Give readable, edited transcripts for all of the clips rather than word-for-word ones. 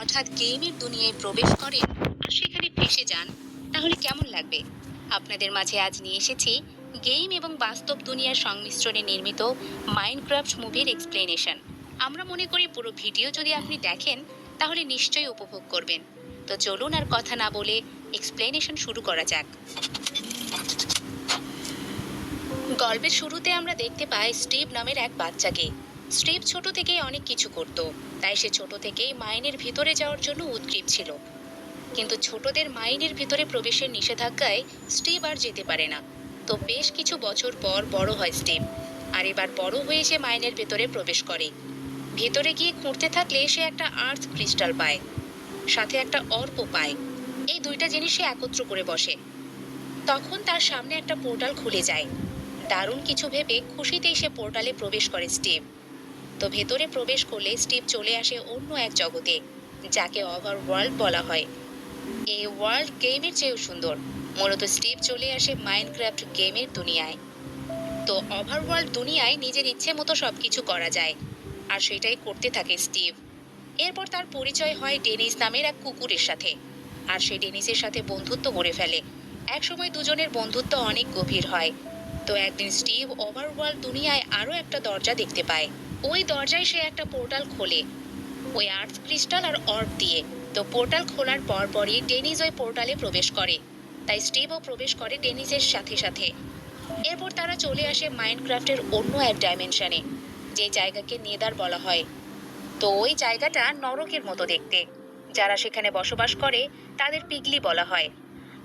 হঠাৎ গেমের দুনিয়ায় প্রবেশ করেন আর সেখানে ফেঁসে যান, তাহলে কেমন লাগবে? আপনাদের মাঝে আজ নিয়ে এসেছি গেম এবং বাস্তব দুনিয়ার সংমিশ্রণে নির্মিত মাইনক্রাফট মুভির এক্সপ্লেনেশন। আমরা মনে করি পুরো ভিডিও যদি আপনি দেখেন তাহলে নিশ্চয়ই উপভোগ করবেন। তো চলুন আর কথা না বলে এক্সপ্লেনেশন শুরু করা যাক। গল্পের শুরুতে আমরা দেখতে পাই স্টিভ নামের এক বাচ্চাকে। স্টিভ ছোট থেকেই অনেক কিছু করত, তাই সে ছোট থেকেই মাইনের ভিতরে যাওয়ার জন্য উদগ্রীব ছিল। কিন্তু ছোটদের মাইনের ভিতরে প্রবেশের নিষেধাজ্ঞায় স্টিভ আর যেতে পারে না। তো বেশ কিছু বছর পর বড় হয় স্টিভ, আর এবার বড় হয়ে সে মাইনের ভেতরে প্রবেশ করে। ভেতরে গিয়ে খুঁড়তে থাকলে সে একটা আর্থ ক্রিস্টাল পায়, সাথে একটা অর্কও পায়। এই দুইটা জিনিস সে একত্র করে বসে। তখন তার সামনে একটা পোর্টাল খুলে যায়। দারুণ কিছু ভেবে খুশিতেই সে পোর্টালে প্রবেশ করে স্টিভ। তো ভেতরে প্রবেশ করলে স্টিভ চলে আসে অন্য এক জগতে, যাকে ওভার ওয়ার্ল্ড বলা হয়। এই ওয়ার্ল্ড গেমের চেয়েও সুন্দর। মূলত স্টিভ চলে আসে মাইনক্রাফট গেমের দুনিয়ায়। তো ওভারওয়ার্ল্ড দুনিয়ায় নিজের ইচ্ছে মতো সবকিছু করা যায়, আর সেটাই করতে থাকে স্টিভ। এরপর তার পরিচয় হয় ডেনিস নামের এক কুকুরের সাথে, আর সে ডেনিসের সাথে বন্ধুত্ব গড়ে ফেলে। একসময় দুজনের বন্ধুত্ব অনেক গভীর হয়। তো একদিন স্টিভ ওভারওয়ার্ল্ড দুনিয়ায় আরও একটা দরজা দেখতে পায়। ওই দরজায় সে একটা পোর্টাল খোলে, ওই আর্থ ক্রিস্টাল আর অর্ব দিয়ে। তো পোর্টাল খোলার পরপরই ডেনিস ওই পোর্টালে প্রবেশ করে, তাই স্টিভও প্রবেশ করে ডেনিসের সাথে সাথে। এরপর তারা চলে আসে মাইনক্রাফটের অন্য এক ডাইমেনশনে, যে জায়গাকে নেদার বলা হয়। তো ওই জায়গাটা নরকের মতো দেখতে। যারা সেখানে বসবাস করে তাদের পিগলি বলা হয়।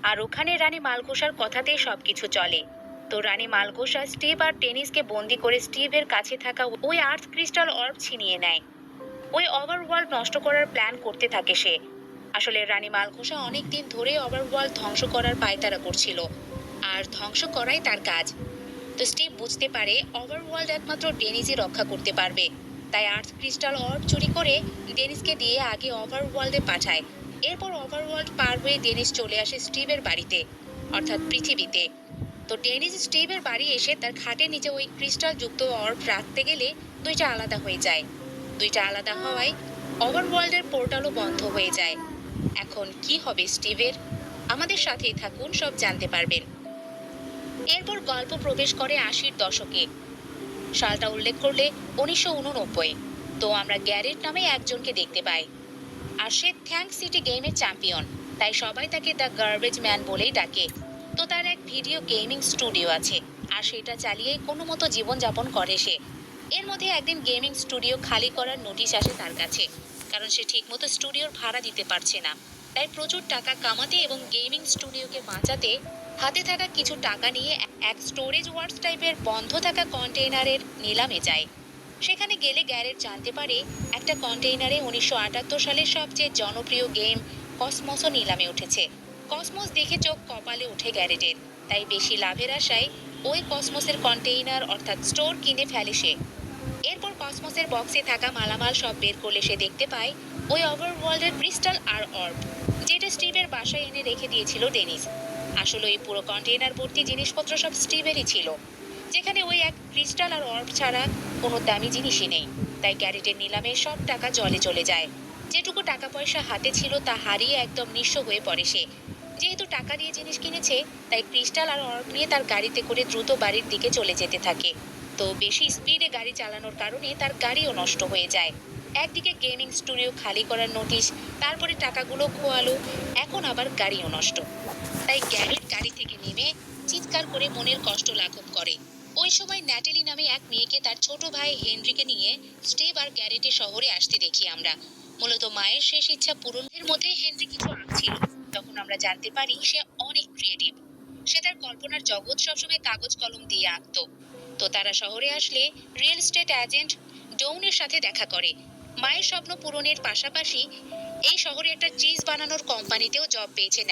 আর ওখানে রানী মালঘোষার কথাতেই সবকিছু চলে। তো রানী মালঘোষা স্টিভ আর টেনিসকে বন্দি করে স্টিভের কাছে থাকা ওই আর্থ ক্রিস্টাল অর্ব ছিনিয়ে নেয়। ওই ওভারওয়ার্ল্ড নষ্ট করার প্ল্যান করতে থাকে সে। আসলে রানী মালঘোষা অনেকদিন ধরে ওভারওয়ার্ল্ড ধ্বংস করার পায়তারা করছিল, আর ধ্বংস করাই তার কাজ। তো স্টিভ বুঝতে পারে ওভারওয়ার্ল্ড একমাত্র ডেনিসই রক্ষা করতে পারবে, তাই আর্থ ক্রিস্টাল অর্ব চুরি করে ডেনিসকে দিয়ে আগে ওভারওয়ার্ল্ডে পাঠায়। এরপর ওভারওয়ার্ল্ড পার হয়ে ডেনিস চলে আসে স্টিভের বাড়িতে, অর্থাৎ পৃথিবীতে। তো ডেনিস স্টিভের বাড়ি এসে তার খাটের নিচে ওই ক্রিস্টাল যুক্ত অর্ব রাখতে গেলে দুইটা আলাদা হয়ে যায়। দুইটা আলাদা হওয়ায় ওভারওয়ার্ল্ডের পোর্টালও বন্ধ হয়ে যায়। এখন কি হবে স্টিভের? আমাদের সাথেই থাকুন, সব জানতে পারবেন। এরপর গল্প প্রবেশ করে 80-র দশকে। সালটা উল্লেখ করলে 1989। তো আমরা গ্যারেট নামে একজনকে দেখতে পাই, আর সে থ্যাঙ্ক সিটি গেমের চ্যাম্পিয়ন, তাই সবাই তাকে দ্য গার্বেজ ম্যান বলেই ডাকে। তো তার এক ভিডিও গেমিং স্টুডিও আছে, আর সেটা চালিয়েই কোনো মতো জীবনযাপন করে সে। এর মধ্যে একদিন গেমিং স্টুডিও খালি করার নোটিশ আসে তার কাছে, কারণ সে ঠিকমতো স্টুডিওর ভাড়া দিতে পারছে না। তাই প্রচুর টাকা কামাতে এবং গেমিং স্টুডিওকে বাঁচাতে হাতে থাকা কিছু টাকা নিয়ে এক স্টোরেজ ওয়ার্ডস টাইপের বন্ধ থাকা কন্টেইনারের নিলামে যায়। সেখানে গেলে গ্যারেট জানতে পারে একটা কন্টেইনারে 1978 সালের সবচেয়ে জনপ্রিয় গেম কসমসও নিলামে উঠেছে। কসমস দেখে চোখ কপালে ওঠে গ্যারেটের, তাই বেশি লাভের আশায় ওই কসমসের কন্টেইনার অর্থাৎ স্টোর কিনে ফেলে সে। এরপর কসমসের বক্সে থাকা মালামাল সব বের করলে সে দেখতে পায় ওই ওভারওয়ার্ল্ডের ক্রিস্টাল আর অর্ব, যেটা স্টিভের বাসায় এনে রেখে দিয়েছিল ডেনিস। আসলে এই পুরো কন্টেইনার ভর্তি জিনিসপত্র সব স্টিভেরই ছিল, যেখানে ওই এক ক্রিস্টাল আর অর্ব ছাড়া কোনো দামি জিনিসই নেই। তাই গ্যারেটের নিলামে সব টাকা জলে চলে যায়। যেটুকু টাকা পয়সা হাতে ছিল তা হারিয়ে একদম নিঃস্ব হয়ে পড়ে সে। যেহেতু টাকা দিয়ে জিনিস কিনেছে, তাই ক্রিস্টাল আর অর্ব নিয়ে তার গাড়িতে করে দ্রুত বাড়ির দিকে চলে যেতে থাকে। তো বেশি স্পিডে গাড়ি চালানোর কারণে তার গাড়িও নষ্ট হয়ে যায়। একদিকে গেমিং স্টুডিও খালি করার নোটিশ, তারপরে টাকাগুলো খোয়ালো, এখন আবার গাড়িও নষ্ট। তাই গ্যারেট গাড়ি থেকে নেমে চিৎকার করে মনের কষ্ট লাঘব করে। ওই সময় ন্যাটেলি নামে এক মেয়েকে তার ছোট ভাই হেনরিকে নিয়ে স্টিভ আর গ্যারেটে শহরে আসতে দেখি আমরা। মূলত মায়ের শেষ ইচ্ছা পূরণের মধ্যে হেনরি কিছু আঁকছিল। তখন আমরা জানতে পারি সে অনেক ক্রিয়েটিভ। সে তার কল্পনার জগৎ সবসময় কাগজ কলম দিয়ে আঁকতো। তো তারা শহরে আসলে রিয়েল এস্টেট এজেন্ট ডৌনের সাথে দেখা করে। মায়ের স্বপ্ন পূরণের পাশাপাশি এই শহরে একটা চিজ বানানোর কোম্পানিতেও জব পেয়েছে।